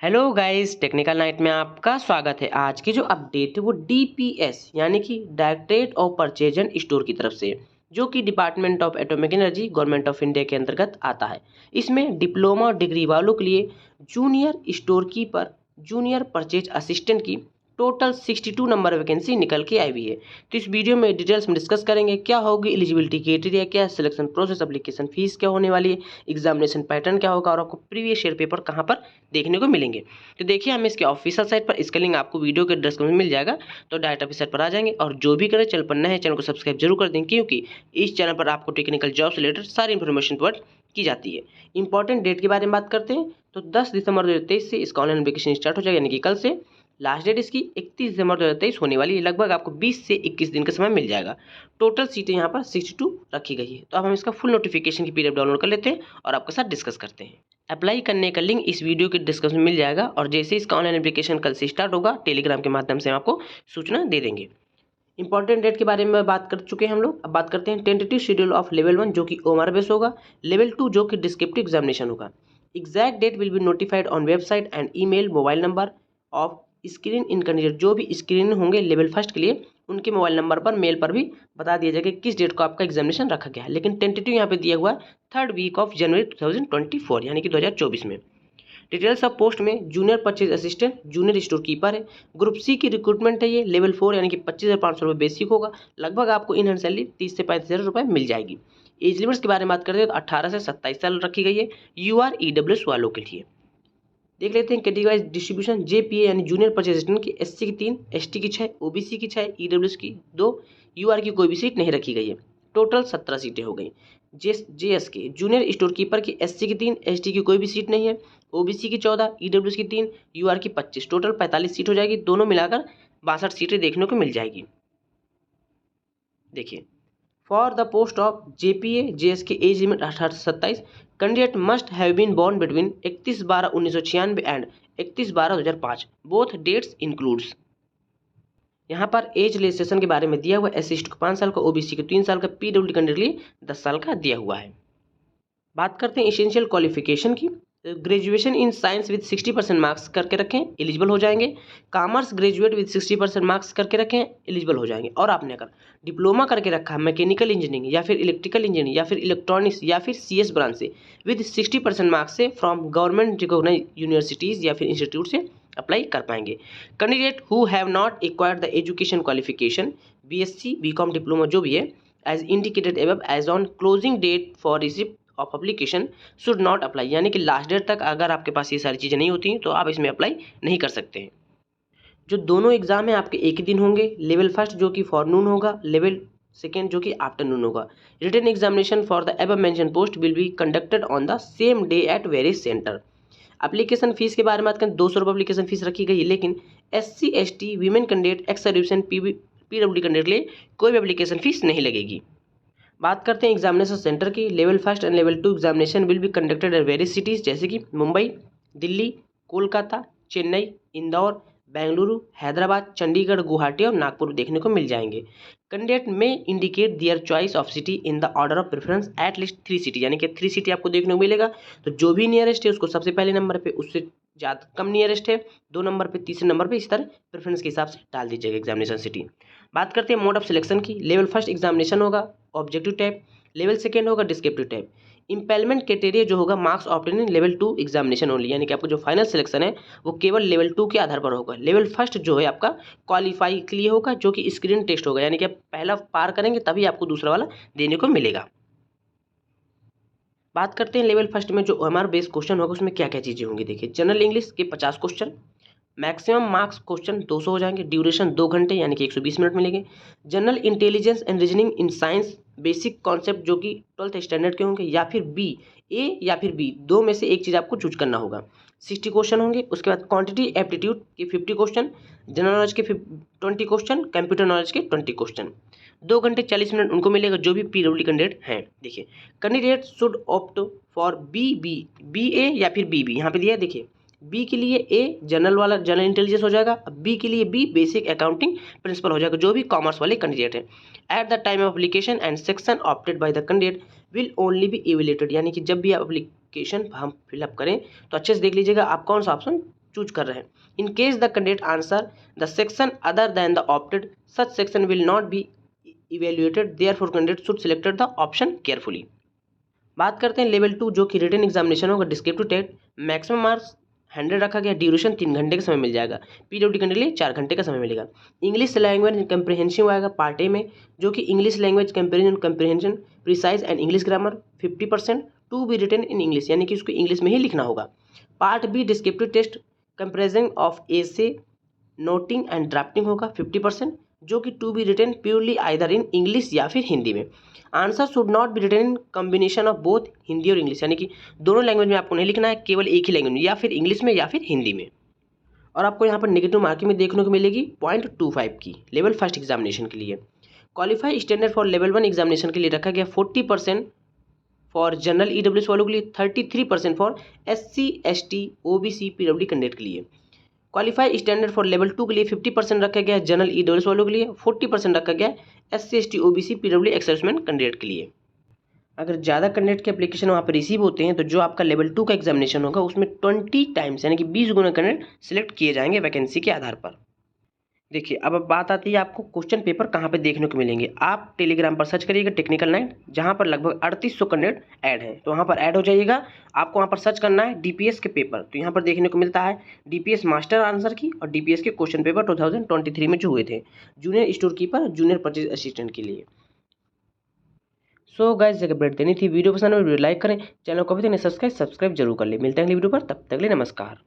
Hello guys, technical night में आपका स्वागत है। आज की जो अपडेट है वो डीपीएस यानी कि directorate of purchase and store की तरफ से, जो कि department of atomic energy government of India के अंतर्गत आता है। इसमें डिप्लोमा डिग्री वालों के लिए junior store keeper, junior purchase assistant की टोटल 62 नंबर वैकेंसी निकल के आई हुई है। तो इस वीडियो में डिटेल्स में डिस्कस करेंगे क्या होगी एलिजिबिलिटी क्राइटेरिया, क्या सिलेक्शन प्रोसेस, एप्लीकेशन फीस क्या होने वाली है, एग्जामिनेशन पैटर्न क्या होगा और आपको प्रीवियस ईयर पेपर कहाँ पर देखने को मिलेंगे। तो देखिए, हम इसके ऑफिशियल साइट पर, इसका लिंक आपको वीडियो के डिस्क्रिप्शन में मिल जाएगा। तो डायरेक्ट ऑफिस पर आ जाएंगे और जो भी करें, चैनल पर नए हैं चैनल को सब्सक्राइब जरूर कर दें, क्योंकि इस चैनल पर आपको टेक्निकल जॉब से रिलेटेड सारी इन्फॉर्मेशन प्रोवाइड की जाती है। इंपॉर्टेंट डेट के बारे में बात करते हैं तो 10 दिसंबर 2023 से इसका ऑनलाइन एप्लीकेशन स्टार्ट हो जाएगा, यानी कि कल से। लास्ट डेट इसकी 31 दिसंबर 2023 होने वाली है। लगभग आपको 20 से 21 दिन का समय मिल जाएगा। टोटल सीटें यहाँ पर 62 रखी गई है। तो अब हम इसका फुल नोटिफिकेशन की पीडीएफ डाउनलोड कर लेते हैं और आपके साथ डिस्कस करते हैं। अप्लाई करने का लिंक इस वीडियो के डिस्क्रिप्शन में मिल जाएगा और जैसे इसका ऑनलाइन एप्लीकेशन कल से स्टार्ट होगा, टेलीग्राम के माध्यम से हम आपको सूचना दे देंगे। इंपॉर्टेंट डेट के बारे में बात कर चुके हैं हम लोग। अब बात करते हैं टेंटेटिव शेड्यूल ऑफ लेवल 1, जो कि ओएमआर बेस होगा। लेवल 2 जो कि डिस्क्रिप्टिव एग्जामिनेशन होगा। Exact date will be notified on website and email. Mobile number of screen in candidate, जो भी स्क्रीन होंगे लेवल फर्स्ट के लिए, उनके मोबाइल नंबर पर मेल पर भी बता दिया जाएगा किस डेट को आपका एग्जामिनेशन रखा गया है। लेकिन टेंटेटिव यहाँ पे दिया हुआ है 3rd वीक ऑफ जनवरी 2024, यानी कि 2024 में। डिटेल्स ऑफ पोस्ट में junior purchase assistant, junior store keeper है। ग्रुप सी की रिक्रूटमेंट है ये। लेवल 4 यानी कि 25,500 रुपये बेसिक होगा। लगभग आपको इन हैंड सैलरी 30 से 35,000 रुपये मिल जाएगी। एज लिमिट्स के बारे में बात करते हैं तो 18 से 27 साल रखी गई है UR EWS वालों के लिए। देख लेते हैं कैटेगरी वाइज डिस्ट्रीब्यूशन। JPA यानी जूनियर परचेज असिस्टेंट की SC की 3, ST की 6, OBC की 6, EWS की 2, UR की कोई भी सीट नहीं रखी गई है। टोटल 17 सीटें हो गई। JS के जूनियर स्टोर कीपर की SC की 3, ST की कोई भी सीट नहीं है, OBC की 14, EWS की 3, UR की 25, टोटल 45 सीट हो जाएगी। दोनों मिलाकर 62 सीटें देखने को मिल जाएगी। देखिए, for the post of JPA JS के एज लिमिट 18 से 27। Candidate must have been born between 31/12/1996 and 31/12/2005। Both dates includes. यहाँ पर एज रिलैक्सेशन के बारे में दिया हुआ है। SC को 5 साल का, OBC को 3 साल का, PWD कैंडिडेट के लिए 10 साल का दिया हुआ है। बात करते हैं एसेंशियल क्वालिफिकेशन की। Graduation in science with 60% marks करके रखें, एलिजिबल हो जाएंगे। कॉमर्स ग्रेजुएट विद 60% मार्क्स करके रखें, एलिजिबल हो जाएंगे। और आपने अगर डिप्लोमा करके रखा है मैकेनिकल इंजीनियरिंग या फिर इलेक्ट्रिकल इंजीनियरिंग या फिर इलेक्ट्रॉनिक्स या फिर CS ब्रांच से विद 60% मार्क्स से फ्रॉम गवर्नमेंट रिकॉग्नाइज यूनिवर्सिटीज़ या फिर इंस्टीट्यूट से अप्लाई कर पाएंगे। Candidate who have not acquired the education qualification BSc BCom diploma जो भी है as indicated above age on closing date for receipt of application should not apply, यानी कि लास्ट डेट तक अगर आपके पास ये सारी चीज़ें नहीं होती हैं तो आप इसमें अप्लाई नहीं कर सकते हैं। जो दोनों एग्जाम है आपके एक ही दिन होंगे। लेवल फर्स्ट जो कि फॉरनून होगा, लेवल सेकेंड जो कि आफ्टरनून होगा। Written examination for the above mention post will be conducted on the same day at various centre. Application fees के बारे में बात करें, 200 रुपये एप्लीकेशन फीस रखी गई है। लेकिन SC ST women candidate, ex servicemen, PWD candidate के लिए कोई भी एप्लीकेशन फीस नहीं लगेगी। बात करते हैं एग्जामिनेशन सेंटर की। Level first and level 2 examination will be conducted at various cities, जैसे कि मुंबई, दिल्ली, कोलकाता, चेन्नई, इंदौर, बेंगलुरु, हैदराबाद, चंडीगढ़, गुवाहाटी और नागपुर देखने को मिल जाएंगे। कैंडिडेट में indicate their choice of city in the order of preference at least 3 city, यानी कि 3 सिटी आपको देखने को मिलेगा। तो जो भी नियरेस्ट है उसको सबसे पहले नंबर पे, उससे ज़्यादा कम नियरेस्ट है 2 नंबर पे, तीसरे नंबर पे, इस तरह प्रेफरेंस के हिसाब से डाल दीजिएगा एग्जामिनेशन सिटी। बात करते हैं मोड ऑफ सिलेक्शन की। लेवल फर्स्ट एग्जामिनेशन होगा ऑब्जेक्टिव टाइप, लेवल सेकेंड होगा डिस्क्रिप्टिव टाइप। इंपेलमेंट क्राइटेरिया जो होगा marks obtain in level 2 examination only, यानी कि आपको जो फाइनल सिलेक्शन है वो केवल लेवल 2 के आधार पर होगा। लेवल फर्स्ट जो है आपका क्वालिफाई के लिए होगा, जो कि स्क्रीन टेस्ट होगा, यानी कि आप पहला पार करेंगे तभी आपको दूसरा वाला देने को मिलेगा। बात करते हैं लेवल फर्स्ट में जो OMR बेस्ड क्वेश्चन होगा उसमें क्या क्या चीज़ें होंगी। देखिए, जनरल इंग्लिश के 50 क्वेश्चन, मैक्सिमम मार्क्स क्वेश्चन 200 हो जाएंगे। ड्यूरेशन 2 घंटे यानी कि 120 मिनट मिलेंगे। General intelligence and reasoning in science basic concept जो कि 12th स्टैंडर्ड के होंगे, या फिर A या फिर B, दो में से एक चीज़ आपको चूज करना होगा। 60 क्वेश्चन होंगे। उसके बाद क्वांटिटी एप्टीट्यूड के 50 क्वेश्चन, जनरल नॉलेज के 20 क्वेश्चन, कंप्यूटर नॉलेज के 20 क्वेश्चन। 2 घंटे 40 मिनट उनको मिलेगा जो भी PWD कैंडिडेट हैं। देखिए, candidate should opt for BA या फिर BB, यहाँ पे दिया है। देखिए, बी के लिए A जनरल वाला जनरल इंटेलिजेंस हो जाएगा, बी के लिए B बेसिक अकाउंटिंग प्रिंसिपल हो जाएगा, जो भी कॉमर्स वाले कैंडिडेट हैं। At the time of application and section opted by the candidate will only be evaluated, यानी कि जब भी आप एप्लीकेशन हम फिलअप करें तो अच्छे से देख लीजिएगा आप कौन सा ऑप्शन चूज कर रहे हैं। In case the candidate answer the section other than the opted, such section will not be evaluated, therefore candidate should selected the option carefully. बात करते हैं लेवल 2 जो कि रिटन एग्जामिनेशन होगा, डिस्क्रिप्टिव टेस्ट। मैक्सिमम मार्क्स 100 रखा गया, duration 3 घंटे का समय मिल जाएगा, पीडब्ल्यूडी करने के लिए 4 घंटे का समय मिलेगा। इंग्लिश लैंग्वेज कंप्रिहेंशन आएगा पार्ट ए में, जो कि English language comprehension precise and English grammar 50%, to be written in English, यानी कि उसको इंग्लिश में ही लिखना होगा। Part B descriptive test comparison of essay, noting and drafting होगा 50%, जो कि to be written purely either in English या फिर हिंदी में। Answer should not be written in combination of both Hindi और इंग्लिश, यानी कि दोनों लैंग्वेज में आपको नहीं लिखना है, केवल एक ही लैंग्वेज में, या फिर इंग्लिश में या फिर हिंदी में। और आपको यहाँ पर नेगेटिव मार्किंग में देखने को मिलेगी 0.25 की लेवल फर्स्ट एग्जामिनेशन के लिए। Qualify standard for level 1 examination के लिए रखा गया 40% फॉर जनरल ईडब्ल्यूएस वालों के लिए, 33% for SC ST OBC PWD candidate के लिए। क्वालिफाई स्टैंडर्ड फॉर लेवल 2 के लिए 50% रखा गया है जनरल ईडब्ल्यूएस वालों के लिए, 40% रखा गया है SC ST OBC PWD ex-serviceman candidate के लिए। अगर ज़्यादा कैंडिडेट के एप्लीकेशन वहाँ पर रिसीव होते हैं तो जो आपका लेवल 2 का एग्जामिनेशन होगा उसमें 20 टाइम्स यानी कि 20 गुना कैंडिडेट सिलेक्ट किए जाएंगे वैकेंसी के आधार पर। देखिए अब बात आती है आपको क्वेश्चन पेपर कहाँ पे देखने को मिलेंगे। आप टेलीग्राम पर सर्च करिएगा टेक्निकल नाइट, जहाँ पर लगभग 3800 कैंडिडेट ऐड हैं, तो वहाँ पर ऐड हो जाइएगा। आपको वहाँ पर सर्च करना है DPS के पेपर, तो यहाँ पर देखने को मिलता है DPS मास्टर आंसर की और DPS के क्वेश्चन पेपर 2023 में जो हुए थे junior store keeper, junior purchase assistant के लिए। सो गाइस जगह अपडेट देनी थी, वीडियो पसंद है वीडियो लाइक करें, चैनल को भी सब्सक्राइब जरूर कर ले। मिलते हैं अगली वीडियो पर, तब तक के लिए नमस्कार।